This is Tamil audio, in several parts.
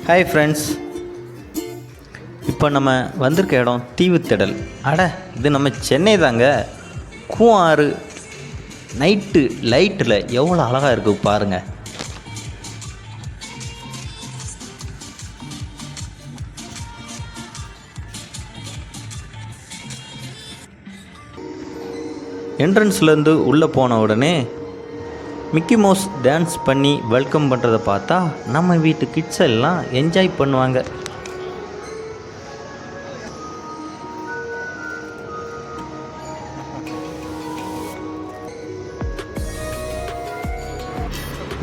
ஹாய் ஃப்ரெண்ட்ஸ், இப்போ நம்ம வந்திருக்க இடம் தீவுத்திடல். இது நம்ம சென்னை தாங்க. கூவாறு நைட்டு லைட்டில் எவ்வளோ அழகாக இருக்குது பாருங்கள். என்ட்ரன்ஸ்லேருந்து உள்ளே போன உடனே மிக்கி மவுஸ் டான்ஸ் பண்ணி வெல்கம் பண்ணுறதை பார்த்தா நம்ம வீட்டு கிட்ஸ் எல்லாம் என்ஜாய் பண்ணுவாங்க.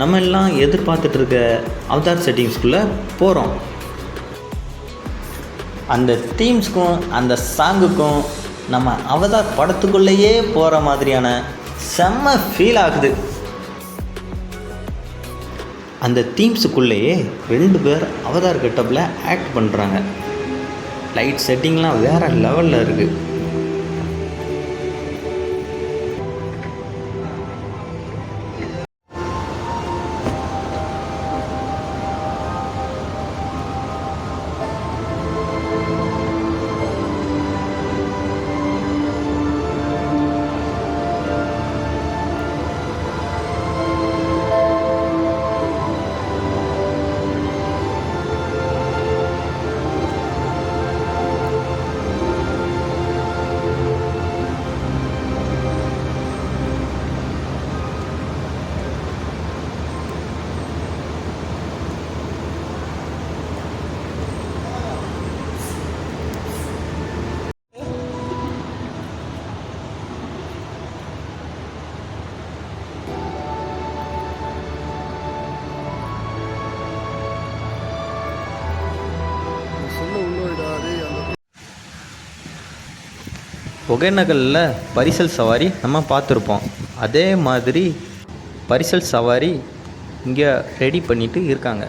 நம்ம எல்லாம் எதிர்பார்த்துட்ருக்க அவதார் செட்டிங்ஸ்குள்ளே போகிறோம். அந்த தீம்ஸ்க்கும் அந்த சாங்குக்கும் நம்ம அவதார் படத்துக்குள்ளேயே போகிற மாதிரியான செம்ம ஃபீல் ஆகுது. அந்த தீம்ஸுக்குள்ளேயே 2 பேர் அவதார் கெட்டப்பில் ஆக்ட் பண்ணுறாங்க. லைட் செட்டிங்லாம் வேறு லெவலில் இருக்குது. ஒகேனக்கல்லில் பரிசல் சவாரி நம்ம பார்த்துருப்போம். அதே மாதிரி பரிசல் சவாரி இங்கே ரெடி பண்ணிட்டு இருக்காங்க.